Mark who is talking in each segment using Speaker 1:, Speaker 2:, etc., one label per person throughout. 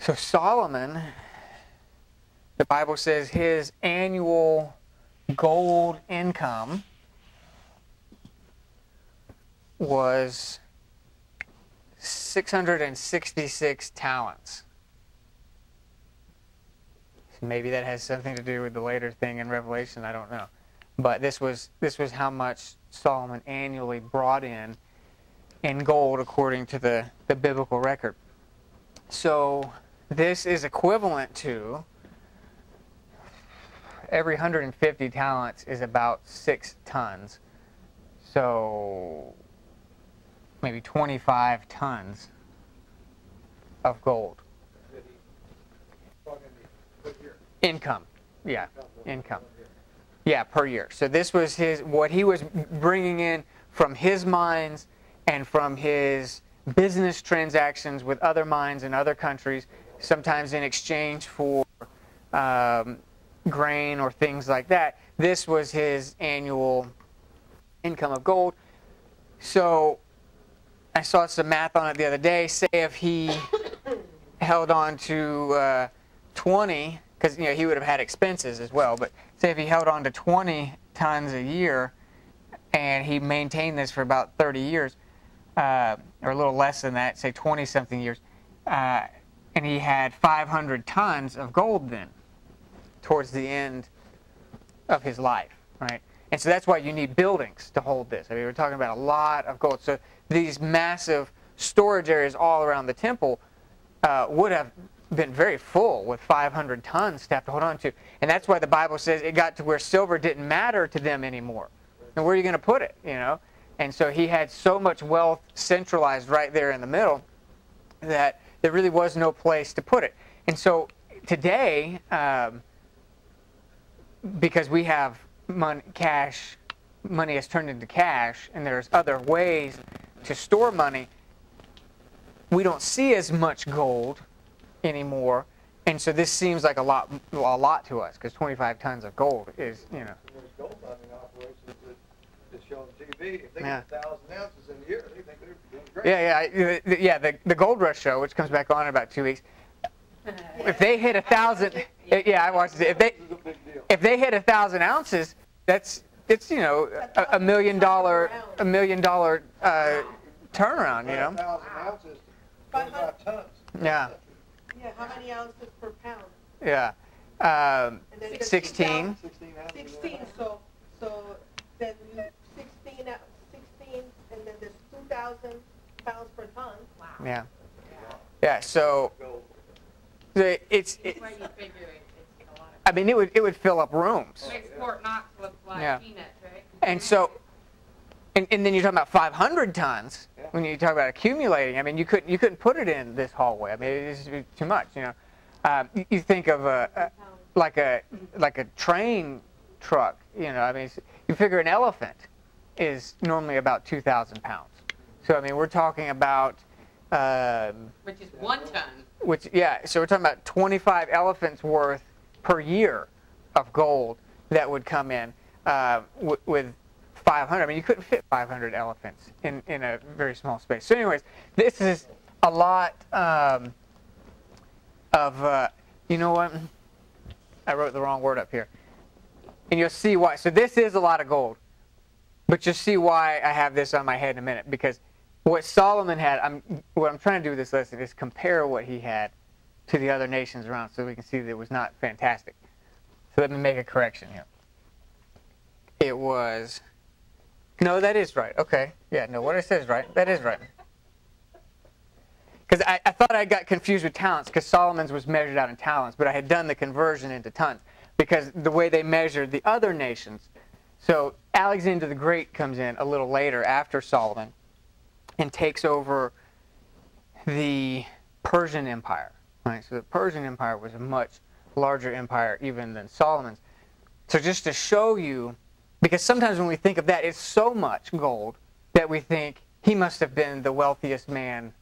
Speaker 1: So Solomon, the Bible says his annual gold income was 666 talents. Maybe that has something to do with the later thing in Revelation, I don't know. But this was how much Solomon annually brought in gold according to the biblical record. So this is equivalent to, every 150 talents is about 6 tons. So maybe 25 tons of gold. Income. Yeah, income. Yeah, per year. So this was what he was bringing in from his mines and from his business transactions with other mines in other countries, sometimes in exchange for grain or things like that. This was his annual income of gold. So I saw some math on it the other day. Say if he held on to 20, because he would have had expenses as well, but say if he held on to 20 tons a year and he maintained this for about 30 years, or a little less than that, say 20-something years, and he had 500 tons of gold then towards the end of his life, right? And so that's why you need buildings to hold this. I mean, we're talking about a lot of gold. So these massive storage areas all around the temple would have been very full with 500 tons to have to hold on to. And that's why the Bible says it got to where silver didn't matter to them anymore. And where are you going to put it, And so he had so much wealth centralized right there in the middle that there really was no place to put it. And so today, because we have money has turned into cash, and there's other ways to store money, we don't see as much gold anymore. And so this seems like a lot to us, because 25 tons of gold is,
Speaker 2: There's gold mining operations that show on TV. If they get 1,000 ounces in a year, they think they're doing great.
Speaker 1: Yeah. The Gold Rush show, which comes back on in about 2 weeks. If they hit 1,000, I watched it. If they hit 1,000 ounces, it's $1 million turnaround,
Speaker 2: 1,000 ounces, 25 tons.
Speaker 1: Yeah.
Speaker 3: Yeah, how many ounces per pound?
Speaker 1: Yeah.
Speaker 3: And then
Speaker 1: 16.
Speaker 3: 16, so then 16, and then there's 2,000 pounds per ton. Wow.
Speaker 1: Yeah. Yeah, so it's
Speaker 4: That's why you figure it's a lot of.
Speaker 1: I mean, it would fill up rooms.
Speaker 4: Makes Fort Knox look like peanuts, right?
Speaker 1: And so, and then you're talking about 500 tons when you talk about accumulating. I mean, you couldn't put it in this hallway. I mean, it's too much. You think of like a train truck. I mean, you figure an elephant is normally about 2,000 pounds. So I mean, we're talking about
Speaker 4: which is 1 ton.
Speaker 1: So we're talking about 25 elephants worth per year of gold that would come in with 500. I mean, you couldn't fit 500 elephants in a very small space. So anyways, this is a lot of, you know what? I wrote the wrong word up here. And you'll see why. So this is a lot of gold. But you'll see why I have this on my head in a minute. Because what Solomon had, what I'm trying to do with this lesson is compare what he had to the other nations around so we can see that it was not fantastic. So let me make a correction here. It was, no, that is right. Okay. Yeah, no, what I said is right. That is right. Because I thought I got confused with talents because Solomon's was measured out in talents, but I had done the conversion into tons because the way they measured the other nations. So Alexander the Great comes in a little later after Solomon and takes over the Persian Empire. Right? So the Persian Empire was a much larger empire even than Solomon's. So just to show you, because sometimes when we think of that, it's so much gold that we think he must have been the wealthiest man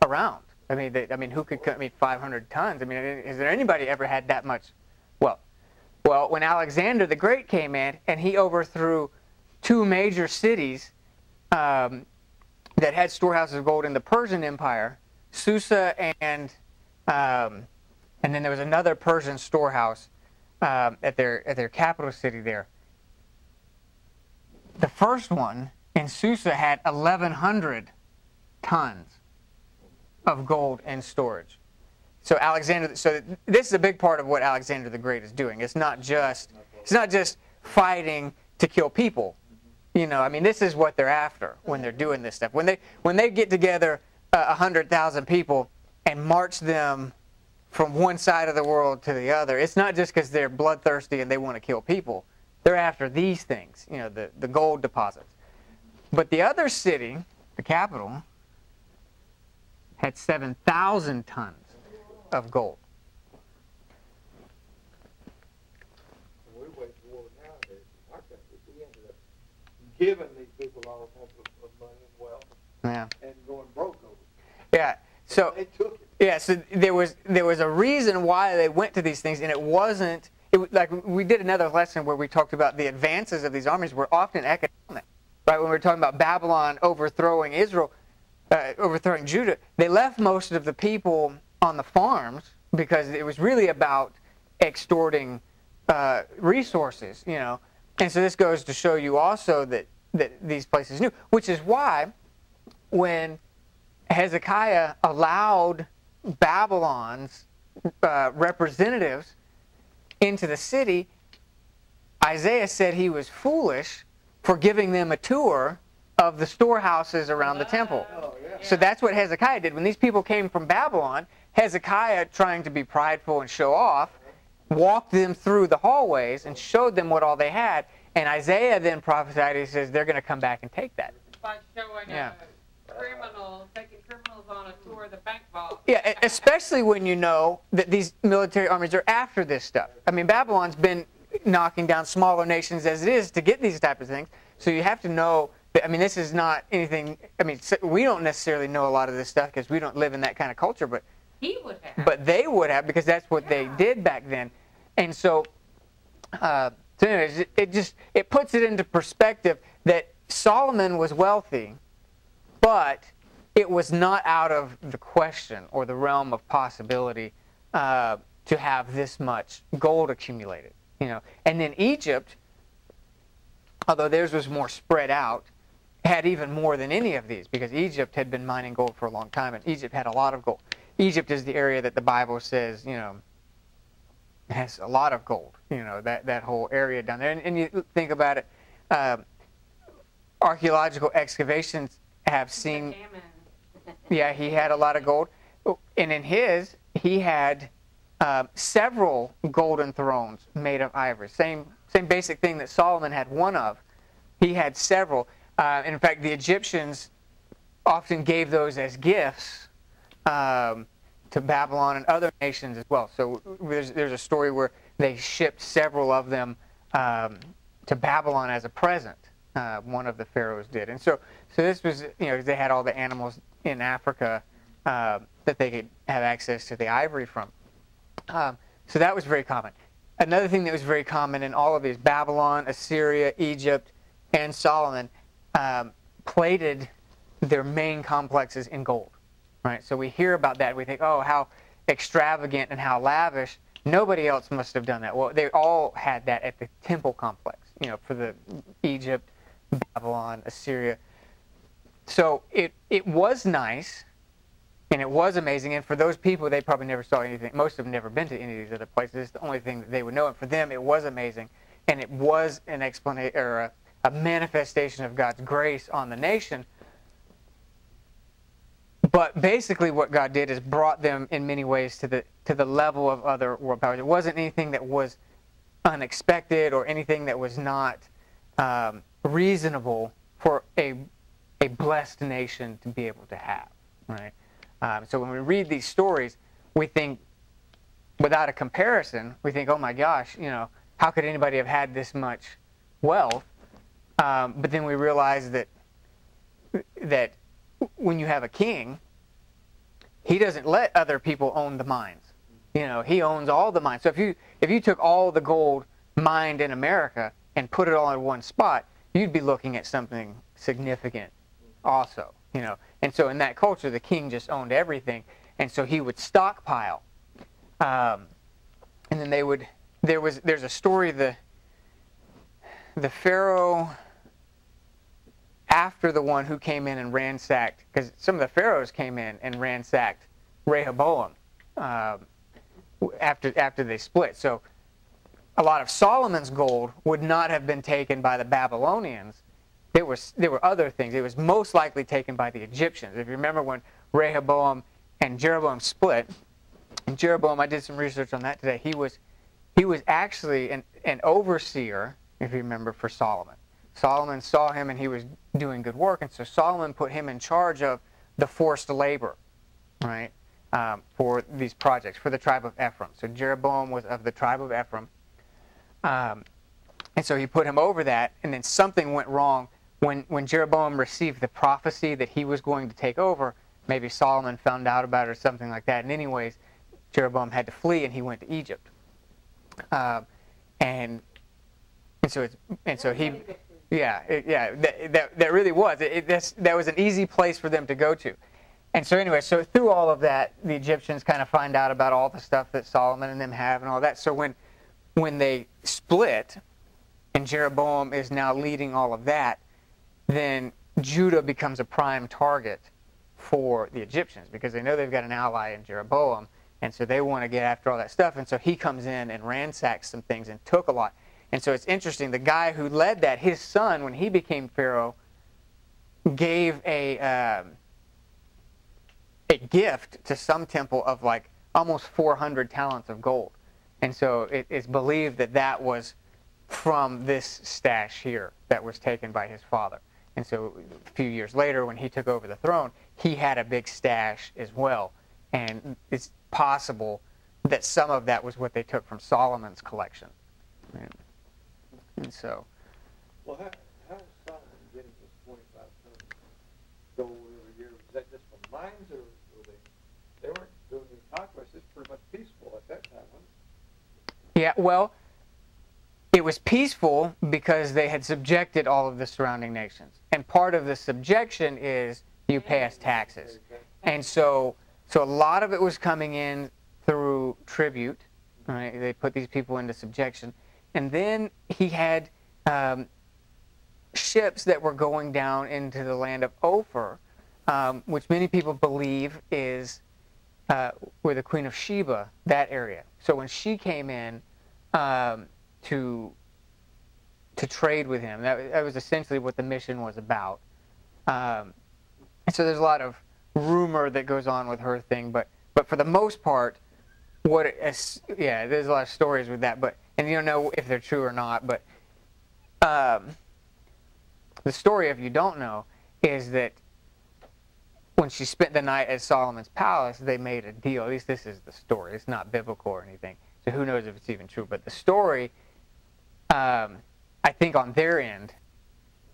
Speaker 1: around. I mean, who could 500 tons? I mean, has there anybody ever had that much wealth? Well, when Alexander the Great came in and he overthrew 2 major cities that had storehouses of gold in the Persian Empire, Susa and And then there was another Persian storehouse at their capital city there. The first one in Susa had 1,100 tons of gold in storage. So this is a big part of what Alexander the Great is doing. It's not just fighting to kill people. I mean, this is what they're after when they're doing this stuff. When they get together 100,000 people and march them from one side of the world to the other, it's not just because they're bloodthirsty and they want to kill people. They're after these things, the gold deposits. But the other city, the capital, had 7,000 tons of gold.
Speaker 2: We wage war nowadays in our country. We ended up giving these people all kinds of money and wealth, and going broke over it.
Speaker 1: Yeah. So
Speaker 2: they took it.
Speaker 1: Yeah. So there was a reason why they went to these things, and it wasn't. Like we did another lesson where we talked about the advances of these armies were often economic, right? When we were talking about Babylon overthrowing Israel, overthrowing Judah, they left most of the people on the farms because it was really about extorting resources, And so this goes to show you also that these places knew, which is why when Hezekiah allowed Babylon's representatives into the city, Isaiah said he was foolish for giving them a tour of the storehouses around the temple.
Speaker 2: Oh, yeah.
Speaker 1: So that's what Hezekiah did. When these people came from Babylon, Hezekiah, trying to be prideful and show off, walked them through the hallways and showed them what all they had. And Isaiah then prophesied, he says, they're going to come back and take that.
Speaker 4: By showing taking criminals on a tour of the bank vault.
Speaker 1: Yeah, especially when you know that these military armies are after this stuff. I mean, Babylon's been knocking down smaller nations as it is to get these type of things. So you have to know that, I mean, this is not anything, I mean, we don't necessarily know a lot of this stuff because we don't live in that kind of culture, but
Speaker 4: he would have.
Speaker 1: But they would have, because that's what they did back then. And so, anyways, it puts it into perspective that Solomon was wealthy, but it was not out of the question or the realm of possibility to have this much gold accumulated. And then Egypt, although theirs was more spread out, had even more than any of these, because Egypt had been mining gold for a long time, and Egypt had a lot of gold. Egypt is the area that the Bible says, has a lot of gold. That whole area down there. And you think about it, archaeological excavations have seen. Yeah, he had a lot of gold, and in he had several golden thrones made of ivory. Same basic thing that Solomon had one of. He had several. In fact, the Egyptians often gave those as gifts to Babylon and other nations as well. So there's a story where they shipped several of them to Babylon as a present. One of the pharaohs did, and so this was, they had all the animals in Africa that they could have access to the ivory from. So that was very common. Another thing that was very common in all of these, Babylon, Assyria, Egypt, and Solomon, plated their main complexes in gold. Right? So we hear about that. We think, oh, how extravagant and how lavish. Nobody else must have done that. Well, they all had that at the temple complex, for the Egypt, Babylon, Assyria. So it was nice, and it was amazing. And for those people, they probably never saw anything. Most have never been to any of these other places. It's the only thing that they would know. And for them, it was amazing. And it was an explanation or a manifestation of God's grace on the nation. But basically what God did is brought them in many ways to the level of other world powers. It wasn't anything that was unexpected or anything that was not reasonable for a blessed nation to be able to have. Right? So when we read these stories, we think, without a comparison, we think, oh my gosh, how could anybody have had this much wealth? But then we realize that when you have a king, he doesn't let other people own the mines. He owns all the mines. So if you took all the gold mined in America and put it all in one spot, you'd be looking at something significant also. And so in that culture, the king just owned everything. and so he would stockpile. And then there's a story, the Pharaoh, after the one who came in and ransacked, because some of the pharaohs came in and ransacked Rehoboam after they split. So a lot of Solomon's gold would not have been taken by the Babylonians. There were other things. It was most likely taken by the Egyptians. If you remember when Rehoboam and Jeroboam split, and Jeroboam, I did some research on that today, he was actually an overseer, if you remember, for Solomon. Solomon saw him and he was doing good work, and so Solomon put him in charge of the forced labor, right, for these projects, for the tribe of Ephraim. So Jeroboam was of the tribe of Ephraim, and so he put him over that, and then something went wrong. When Jeroboam received the prophecy that he was going to take over, maybe Solomon found out about it or something like that, and anyways, Jeroboam had to flee and he went to Egypt. And so he... that really was. That was an easy place for them to go to. And so anyway, so through all of that, the Egyptians kind of find out about all the stuff that Solomon and them have and all that. So when they split, and Jeroboam is now leading all of that, then Judah becomes a prime target for the Egyptians because they know they've got an ally in Jeroboam, and so they want to get after all that stuff. And so he comes in and ransacks some things and took a lot. And so it's interesting, the guy who led that, his son, when he became Pharaoh, gave a gift to some temple of like almost 400 talents of gold. And so it's believed that that was from this stash here that was taken by his father. And so a few years later, when he took over the throne, he had a big stash as well. And it's possible that some of that was what they took from Solomon's collection. And so...
Speaker 2: Well, how is Solomon getting this 25 tons of gold every year? Was that just from mines, or they weren't doing any conquest? It's pretty much peaceful at that time, wasn't it?
Speaker 1: Yeah, well, it was peaceful because they had subjected all of the surrounding nations. And part of the subjection is you pay us taxes. And so a lot of it was coming in through tribute. Right? They put these people into subjection. And then he had ships that were going down into the land of Ophir, which many people believe is where the Queen of Sheba, that area. So when she came in to trade with him, that was essentially what the mission was about. And so there's a lot of rumor that goes on with her thing, but for the most part, there's a lot of stories with that, and you don't know if they're true or not, but the story, if you don't know, is that when she spent the night at Solomon's palace, they made a deal. At least this is the story. It's not biblical or anything, so who knows if it's even true. But the story, I think on their end,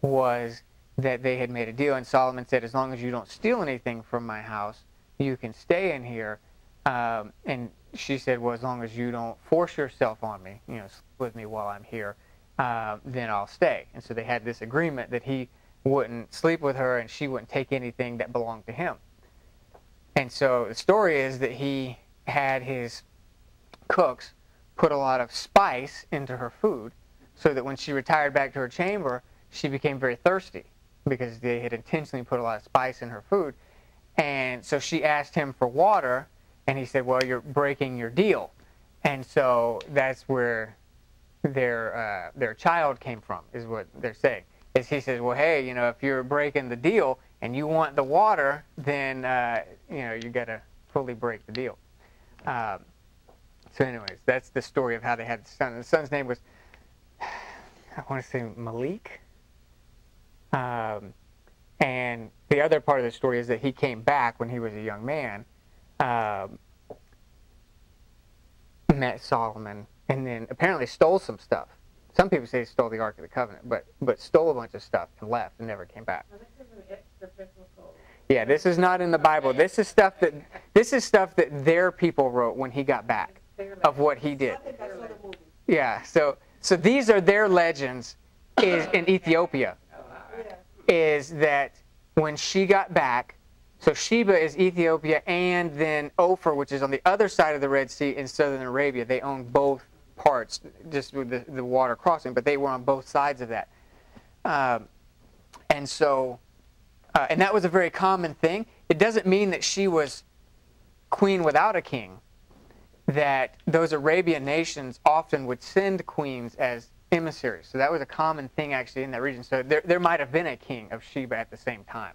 Speaker 1: was that they had made a deal, and Solomon said, as long as you don't steal anything from my house, you can stay in here. And she said, well, as long as you don't force yourself on me, sleep with me while I'm here, then I'll stay. And so they had this agreement that he wouldn't sleep with her and she wouldn't take anything that belonged to him. And so the story is that he had his cooks put a lot of spice into her food so that when she retired back to her chamber, she became very thirsty because they had intentionally put a lot of spice in her food. And so she asked him for water, and he said, well, you're breaking your deal. And so that's where their child came from, is what they're saying. Is he says, well, hey, if you're breaking the deal and you want the water, then, you got to fully break the deal. So anyways, that's the story of how they had the son. The son's name was, I want to say Malik. And the other part of the story is that he came back when he was a young man, met Solomon, and then apparently stole some stuff. Some people say he stole the Ark of the Covenant, but stole a bunch of stuff and left and never came back.
Speaker 4: Well, this is an extra biblical.
Speaker 1: Yeah, this is not in the Bible. This is stuff that their people wrote when he got back of what he did. Yeah, so these are their legends is in Ethiopia. Is that when she got back, So Sheba is Ethiopia, and then Ophir, which is on the other side of the Red Sea in southern Arabia. They own both parts, just with the water crossing, but they were on both sides of that. And so, and that was a very common thing. It doesn't mean that she was queen without a king, that those Arabian nations often would send queens as emissaries. So that was a common thing actually in that region. So there might have been a king of Sheba at the same time.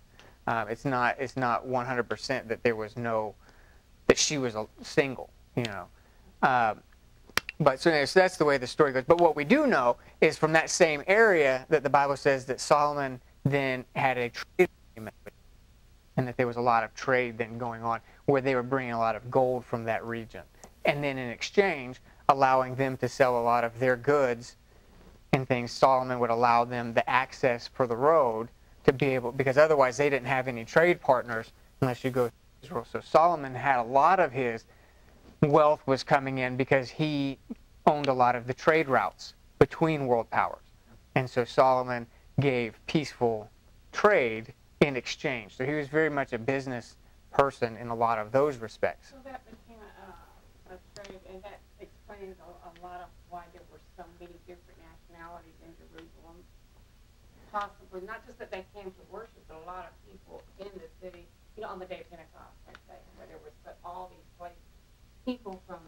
Speaker 1: It's not 100% that there was that she was single, you know. But so, anyway, so that's the way the story goes. But what we do know is from that same area that the Bible says that Solomon then had a trade agreement with, and that there was a lot of trade then going on where they were bringing a lot of gold from that region. And then in exchange, allowing them to sell a lot of their goods and things, Solomon would allow them the access for the road to be able, because otherwise they didn't have any trade partners unless you go to Israel. So Solomon had a lot of his wealth was coming in because he owned a lot of the trade routes between world powers. And so Solomon gave peaceful trade in exchange. So he was very much a business person in a lot of those respects.
Speaker 4: So that became a trade, and that explains a lot of why there were so many different nationalities in Jerusalem. Possibly, not just that they came to worship, but a lot of people in the city, you know, on the day of Pentecost, let's say, where there was all these places, people from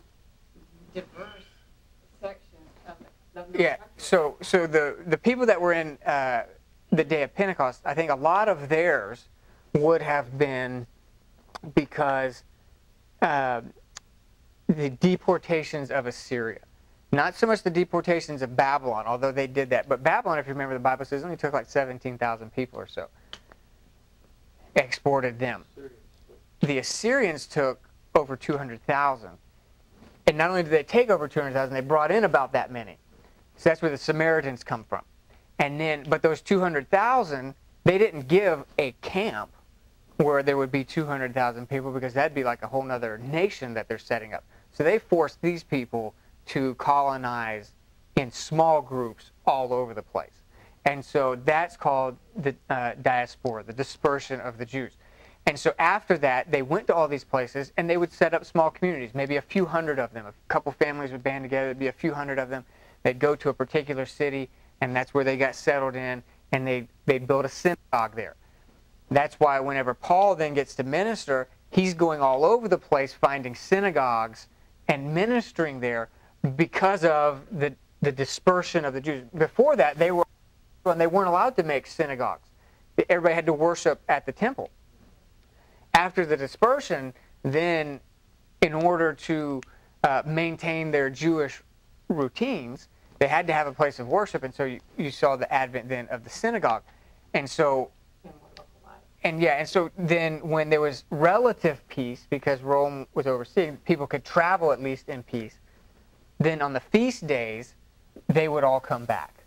Speaker 4: diverse sections of the
Speaker 1: Yeah,
Speaker 4: country.
Speaker 1: so the people that were in the day of Pentecost, I think a lot of theirs would have been because the deportations of Assyria. Not so much the deportations of Babylon, although they did that. But Babylon, if you remember, the Bible says only took like 17,000 people or so. Exported them. The Assyrians took over 200,000. And not only did they take over 200,000, they brought in about that many. So that's where the Samaritans come from. And then, but those 200,000, they didn't give a camp where there would be 200,000 people, because that'd be like a whole other nation that they're setting up. So they forced these people to colonize in small groups all over the place. And so that's called the diaspora, the dispersion of the Jews. And so after that, they went to all these places, and they would set up small communities, maybe a few hundred of them. A couple families would band together, there'd be a few hundred of them. They'd go to a particular city, and that's where they got settled in, and they'd build a synagogue there. That's why whenever Paul then gets to minister, he's going all over the place finding synagogues and ministering there because of the dispersion of the Jews. Before that, they weren't allowed to make synagogues. Everybody had to worship at the temple. After the dispersion, then in order to maintain their Jewish routines, they had to have a place of worship, and so you saw the advent then of the synagogue. And so and so then when there was relative peace, because Rome was overseeing, people could travel at least in peace. Then on the feast days, they would all come back.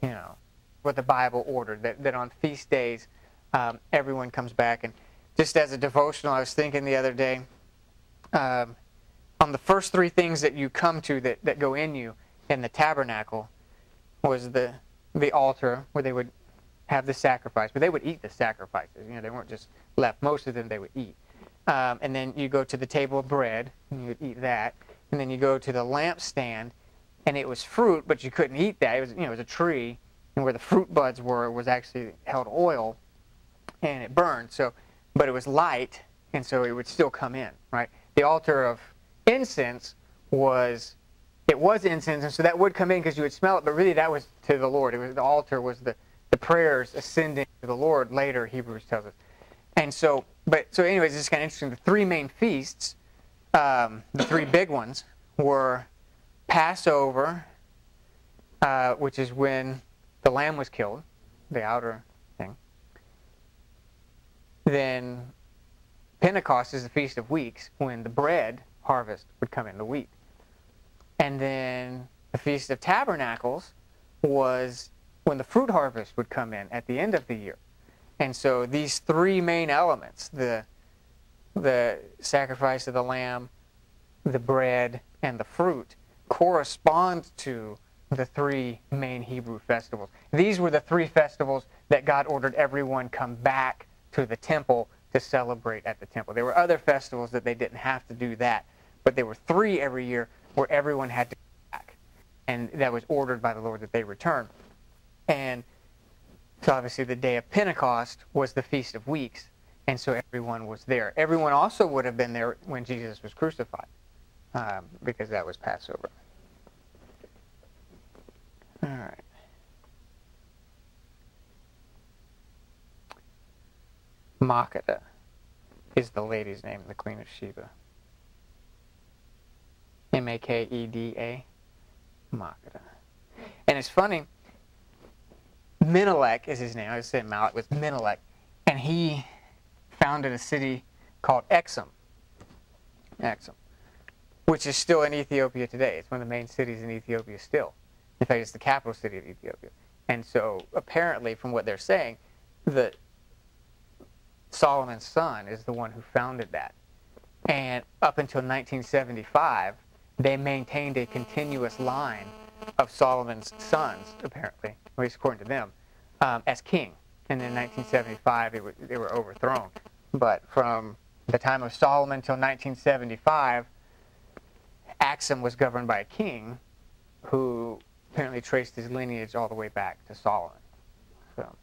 Speaker 1: You know, what the Bible ordered, that on feast days, everyone comes back. And just as a devotional, I was thinking the other day, on the first three things that you come to that go in you in the tabernacle was the altar, where they would have the sacrifice, but they would eat the sacrifices. You know, they weren't just left. Most of them they would eat. And then you go to the table of bread, and you would eat that. And then you go to the lampstand, and it was fruit, but you couldn't eat that. It was, you know, it was a tree, and where the fruit buds were was actually held oil, and it burned. So, but it was light, and so it would still come in, right? The altar of incense was incense, and so that would come in because you would smell it, but really that was to the Lord. It was the altar was the prayers ascending to the Lord. Later, Hebrews tells us. And so, so anyways, it's kind of interesting. The three main feasts, the three big ones, were Passover, which is when the lamb was killed, the outer thing. Then Pentecost is the Feast of Weeks, when the bread harvest would come in, the wheat. And then the Feast of Tabernacles was when the fruit harvest would come in at the end of the year. And so these three main elements, the sacrifice of the lamb, the bread, and the fruit, correspond to the three main Hebrew festivals. These were the three festivals that God ordered everyone come back to the temple to celebrate at the temple. There were other festivals that they didn't have to do that, but there were 3 every year where everyone had to go back, and that was ordered by the Lord that they return. And so obviously the day of Pentecost was the Feast of Weeks, and so everyone was there. Everyone also would have been there when Jesus was crucified, because that was Passover. All right. Makeda is the lady's name, the Queen of Sheba. Makeda. Makeda. And it's funny, Menelik is his name. I said Malek was Menelik. And he founded a city called Exum, which is still in Ethiopia today. It's one of the main cities in Ethiopia still. In fact, it's the capital city of Ethiopia. And so apparently, from what they're saying, that Solomon's son is the one who founded that. And up until 1975, they maintained a continuous line of Solomon's sons, apparently, at least according to them, as king. And in 1975, they were overthrown. But from the time of Solomon until 1975, Axum was governed by a king who apparently traced his lineage all the way back to Solomon. So.